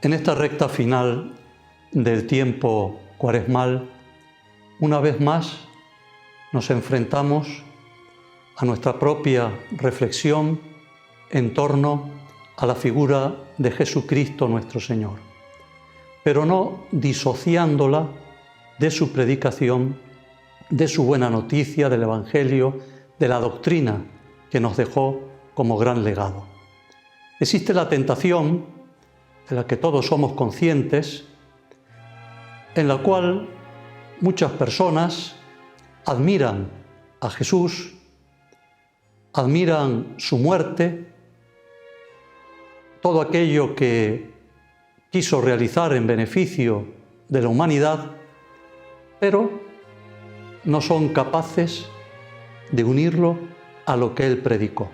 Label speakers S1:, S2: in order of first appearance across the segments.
S1: En esta recta final del tiempo cuaresmal, una vez más nos enfrentamos a nuestra propia reflexión en torno a la figura de Jesucristo nuestro Señor, pero no disociándola de su predicación, de su buena noticia, del Evangelio, de la doctrina que nos dejó como gran legado. Existe la tentación, de la que todos somos conscientes, en la cual muchas personas admiran a Jesús, admiran su muerte, todo aquello que quiso realizar en beneficio de la humanidad, pero no son capaces de unirlo a lo que él predicó.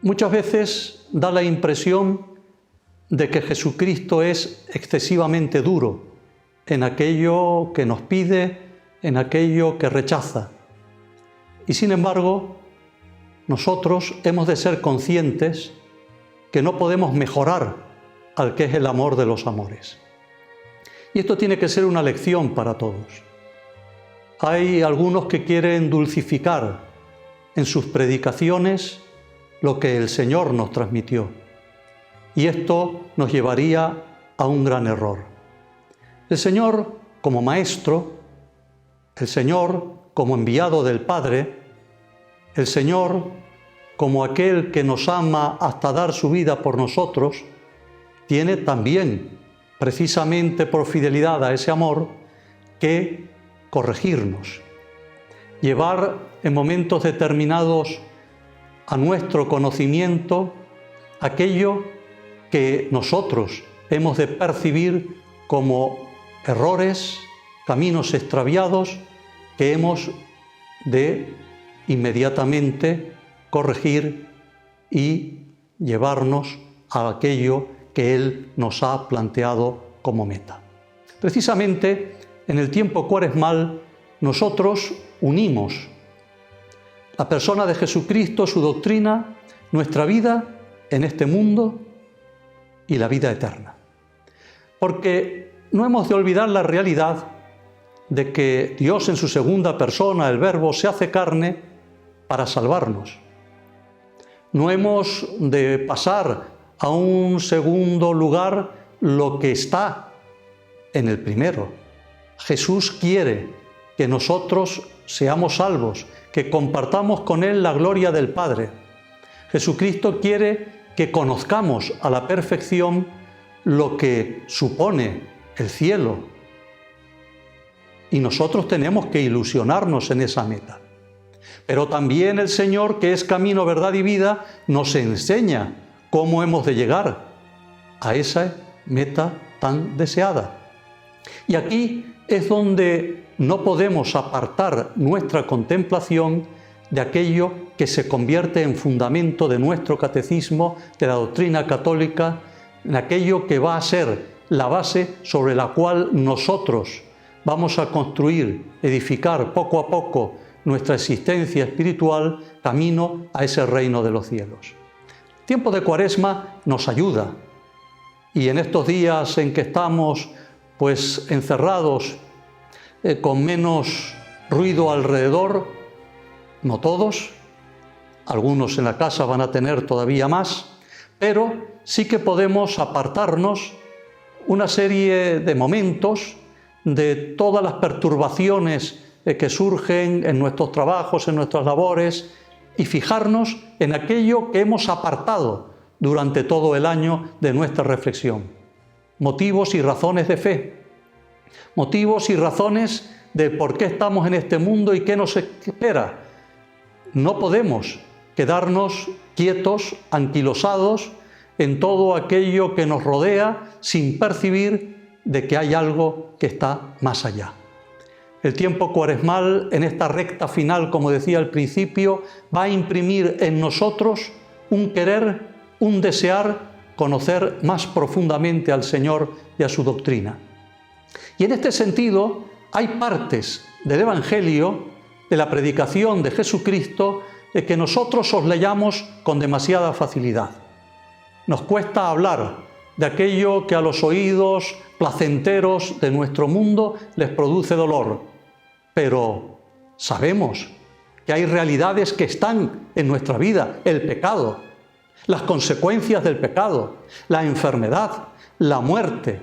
S1: Muchas veces da la impresión de que Jesucristo es excesivamente duro en aquello que nos pide, en aquello que rechaza. Y sin embargo, nosotros hemos de ser conscientes que no podemos mejorar al que es el amor de los amores. Y esto tiene que ser una lección para todos. Hay algunos que quieren dulcificar en sus predicaciones lo que el Señor nos transmitió. Y esto nos llevaría a un gran error. El Señor como Maestro, el Señor como enviado del Padre, el Señor como aquel que nos ama hasta dar su vida por nosotros, tiene también, precisamente por fidelidad a ese amor, que corregirnos, llevar en momentos determinados a nuestro conocimiento aquello que nosotros hemos de percibir como errores, caminos extraviados que hemos de inmediatamente corregir y llevarnos a aquello que Él nos ha planteado como meta. Precisamente en el tiempo cuaresmal nosotros unimos la persona de Jesucristo, su doctrina, nuestra vida en este mundo y la vida eterna. Porque no hemos de olvidar la realidad de que Dios en su segunda persona, el Verbo, se hace carne para salvarnos. No hemos de pasar a un segundo lugar lo que está en el primero. Jesús quiere que nosotros seamos salvos, que compartamos con Él la gloria del Padre. Jesucristo quiere que conozcamos a la perfección lo que supone el cielo. Y nosotros tenemos que ilusionarnos en esa meta. Pero también el Señor, que es camino, verdad y vida, nos enseña cómo hemos de llegar a esa meta tan deseada. Y aquí es donde no podemos apartar nuestra contemplación de aquello que se convierte en fundamento de nuestro catecismo, de la doctrina católica, en aquello que va a ser la base sobre la cual nosotros vamos a construir, edificar poco a poco nuestra existencia espiritual camino a ese reino de los cielos. El tiempo de Cuaresma nos ayuda, y en estos días en que estamos encerrados con menos ruido alrededor, no todos, algunos en la casa van a tener todavía más, pero sí que podemos apartarnos una serie de momentos de todas las perturbaciones que surgen en nuestros trabajos, en nuestras labores, y fijarnos en aquello que hemos apartado durante todo el año de nuestra reflexión. Motivos y razones de fe, motivos y razones de por qué estamos en este mundo y qué nos espera. No podemos quedarnos quietos, anquilosados en todo aquello que nos rodea sin percibir de que hay algo que está más allá. El tiempo cuaresmal, en esta recta final, como decía al principio, va a imprimir en nosotros un querer, un desear conocer más profundamente al Señor y a su doctrina. Y en este sentido, hay partes del Evangelio, de la predicación de Jesucristo, que nosotros soslayamos con demasiada facilidad. Nos cuesta hablar de aquello que a los oídos placenteros de nuestro mundo les produce dolor. Pero sabemos que hay realidades que están en nuestra vida: el pecado, las consecuencias del pecado, la enfermedad, la muerte.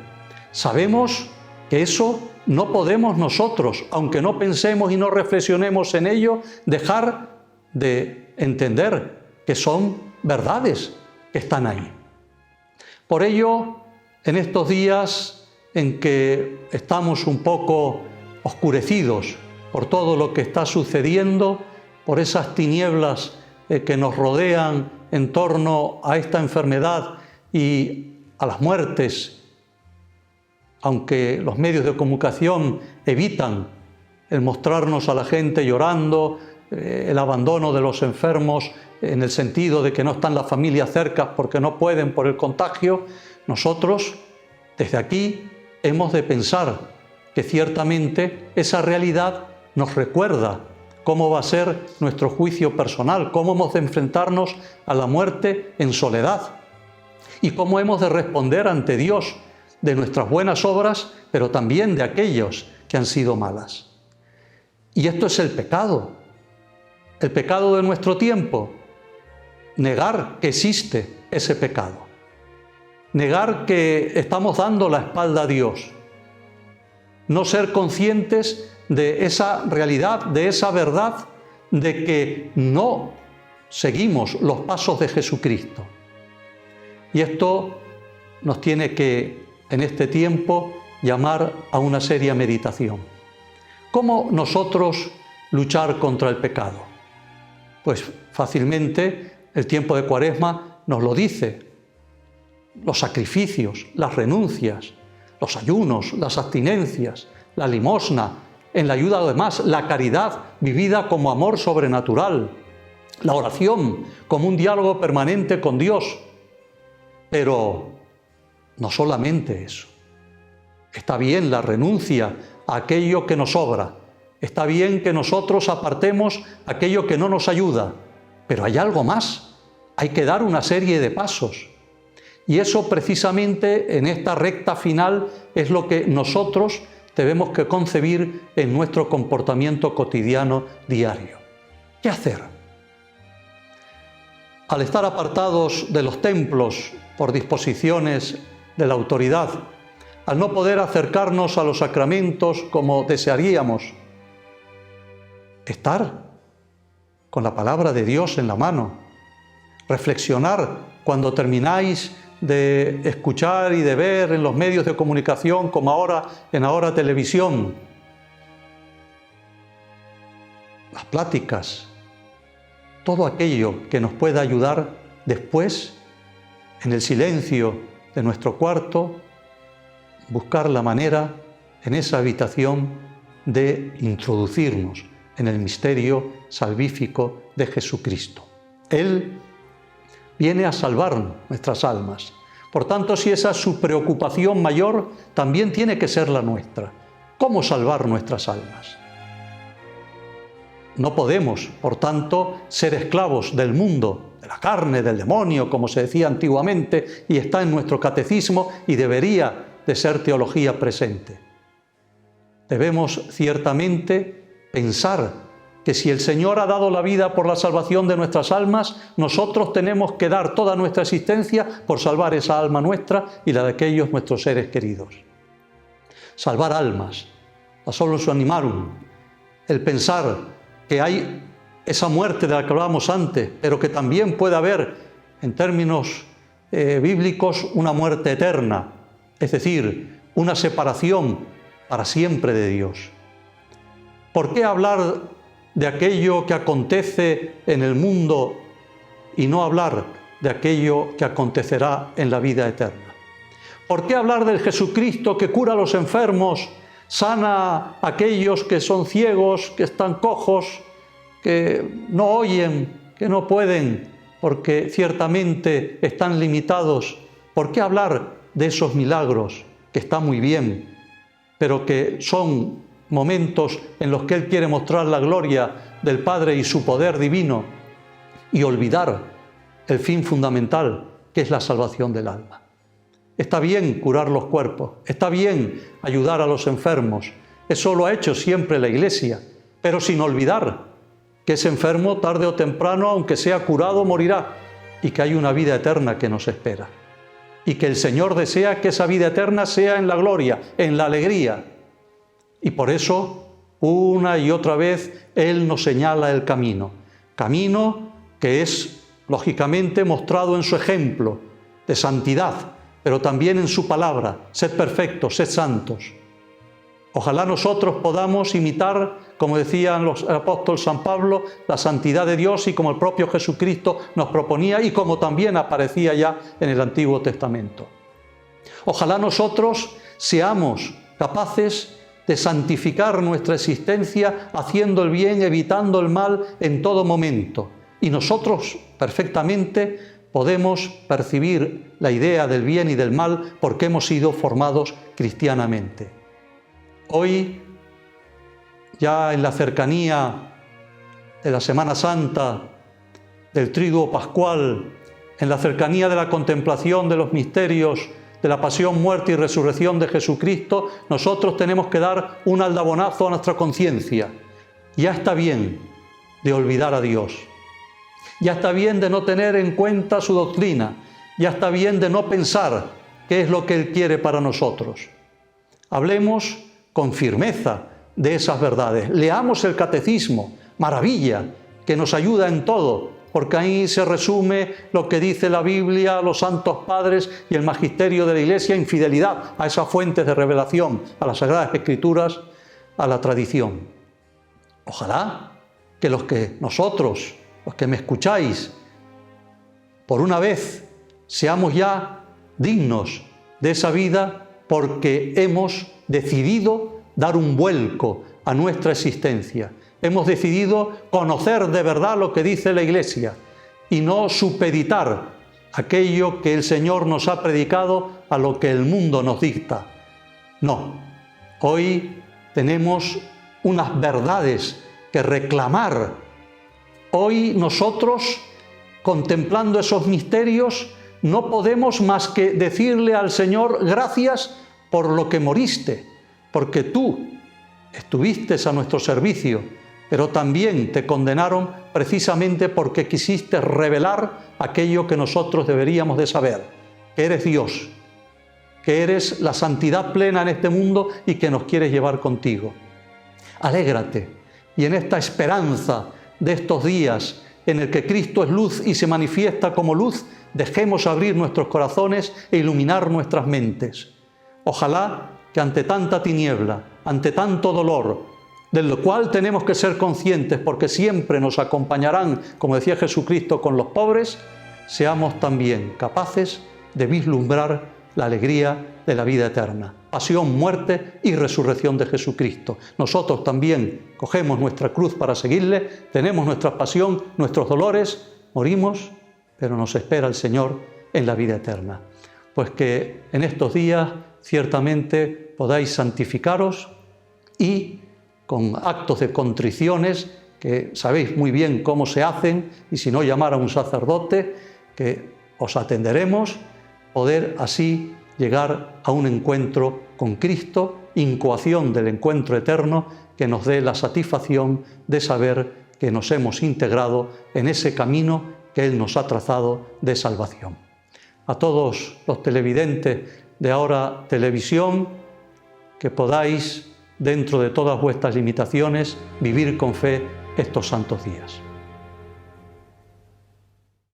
S1: Sabemos que eso no podemos nosotros, aunque no pensemos y no reflexionemos en ello, dejar de entender que son verdades que están ahí. Por ello, en estos días en que estamos un poco oscurecidos por todo lo que está sucediendo, por esas tinieblas que nos rodean en torno a esta enfermedad y a las muertes, aunque los medios de comunicación evitan el mostrarnos a la gente llorando, el abandono de los enfermos en el sentido de que no están las familias cerca porque no pueden por el contagio, nosotros desde aquí hemos de pensar que ciertamente esa realidad nos recuerda cómo va a ser nuestro juicio personal, cómo hemos de enfrentarnos a la muerte en soledad y cómo hemos de responder ante Dios de nuestras buenas obras, pero también de aquellos que han sido malas. Y esto es el pecado de nuestro tiempo: negar que existe ese pecado, negar que estamos dando la espalda a Dios, no ser conscientes de esa realidad, de esa verdad, de que no seguimos los pasos de Jesucristo. Y esto nos tiene que, en este tiempo, llamar a una seria meditación. ¿Cómo nosotros luchar contra el pecado? Pues fácilmente el tiempo de Cuaresma nos lo dice: los sacrificios, las renuncias, los ayunos, las abstinencias, la limosna, en la ayuda a los demás, la caridad vivida como amor sobrenatural, la oración como un diálogo permanente con Dios. Pero no solamente eso. Está bien la renuncia a aquello que nos sobra, está bien que nosotros apartemos aquello que no nos ayuda, pero hay algo más, hay que dar una serie de pasos. Y eso precisamente en esta recta final es lo que nosotros debemos que concebir en nuestro comportamiento cotidiano diario. ¿Qué hacer? Al estar apartados de los templos por disposiciones de la autoridad, al no poder acercarnos a los sacramentos como desearíamos, estar con la palabra de Dios en la mano, reflexionar cuando termináis de escuchar y de ver en los medios de comunicación, como ahora en Ahora Televisión, las pláticas, todo aquello que nos pueda ayudar después, en el silencio de nuestro cuarto, buscar la manera en esa habitación de introducirnos en el misterio salvífico de Jesucristo. Él viene a salvar nuestras almas. Por tanto, si esa es su preocupación mayor, también tiene que ser la nuestra. ¿Cómo salvar nuestras almas? No podemos, por tanto, ser esclavos del mundo, de la carne, del demonio, como se decía antiguamente, y está en nuestro catecismo y debería de ser teología presente. Debemos ciertamente pensar que si el Señor ha dado la vida por la salvación de nuestras almas, nosotros tenemos que dar toda nuestra existencia por salvar esa alma nuestra y la de aquellos nuestros seres queridos. Salvar almas, la solus animarum, el pensar que hay esa muerte de la que hablábamos antes, pero que también puede haber, en términos bíblicos, una muerte eterna, es decir, una separación para siempre de Dios. ¿Por qué hablar de aquello que acontece en el mundo y no hablar de aquello que acontecerá en la vida eterna? ¿Por qué hablar del Jesucristo que cura a los enfermos, sana a aquellos que son ciegos, que están cojos, que no oyen, que no pueden, porque ciertamente están limitados? ¿Por qué hablar de esos milagros, que están muy bien, pero que son momentos en los que Él quiere mostrar la gloria del Padre y su poder divino, y olvidar el fin fundamental, que es la salvación del alma? Está bien curar los cuerpos, está bien ayudar a los enfermos. Eso lo ha hecho siempre la Iglesia, pero sin olvidar que ese enfermo tarde o temprano, aunque sea curado, morirá y que hay una vida eterna que nos espera. Y que el Señor desea que esa vida eterna sea en la gloria, en la alegría. Y por eso, una y otra vez, Él nos señala el camino. Camino que es, lógicamente, mostrado en su ejemplo de santidad, pero también en su palabra: sed perfectos, sed santos. Ojalá nosotros podamos imitar, como decía el apóstol San Pablo, la santidad de Dios, y como el propio Jesucristo nos proponía y como también aparecía ya en el Antiguo Testamento. Ojalá nosotros seamos capaces de santificar nuestra existencia haciendo el bien, evitando el mal en todo momento. Y nosotros perfectamente podemos percibir la idea del bien y del mal porque hemos sido formados cristianamente. Hoy, ya en la cercanía de la Semana Santa, del Triduo Pascual, en la cercanía de la contemplación de los misterios de la pasión, muerte y resurrección de Jesucristo, nosotros tenemos que dar un aldabonazo a nuestra conciencia. Ya está bien de olvidar a Dios. Ya está bien de no tener en cuenta su doctrina. Ya está bien de no pensar qué es lo que Él quiere para nosotros. Hablemos con firmeza de esas verdades. Leamos el catecismo, maravilla, que nos ayuda en todo, porque ahí se resume lo que dice la Biblia, los santos padres y el magisterio de la Iglesia en fidelidad a esas fuentes de revelación, a las Sagradas Escrituras, a la tradición. Ojalá que nosotros, los que me escucháis, por una vez seamos ya dignos de esa vida, porque hemos decidido dar un vuelco a nuestra existencia. Hemos decidido conocer de verdad lo que dice la Iglesia y no supeditar aquello que el Señor nos ha predicado a lo que el mundo nos dicta. No, hoy tenemos unas verdades que reclamar. Hoy nosotros, contemplando esos misterios, no podemos más que decirle al Señor: gracias por lo que moriste, porque tú estuviste a nuestro servicio, pero también te condenaron precisamente porque quisiste revelar aquello que nosotros deberíamos de saber, que eres Dios, que eres la santidad plena en este mundo y que nos quieres llevar contigo. Alégrate, y en esta esperanza de estos días en el que Cristo es luz y se manifiesta como luz, dejemos abrir nuestros corazones e iluminar nuestras mentes. Ojalá que ante tanta tiniebla, ante tanto dolor, del cual tenemos que ser conscientes porque siempre nos acompañarán, como decía Jesucristo, con los pobres, seamos también capaces de vislumbrar la alegría de la vida eterna. Pasión, muerte y resurrección de Jesucristo. Nosotros también cogemos nuestra cruz para seguirle, tenemos nuestra pasión, nuestros dolores, morimos, pero nos espera el Señor en la vida eterna. Pues que en estos días ciertamente podáis santificaros y con actos de contriciones, que sabéis muy bien cómo se hacen, y si no, llamar a un sacerdote, que os atenderemos, poder así llegar a un encuentro con Cristo, incoación del encuentro eterno, que nos dé la satisfacción de saber que nos hemos integrado en ese camino que Él nos ha trazado de salvación. A todos los televidentes de Ahora Televisión, que podáis, dentro de todas vuestras limitaciones, vivir con fe estos santos días.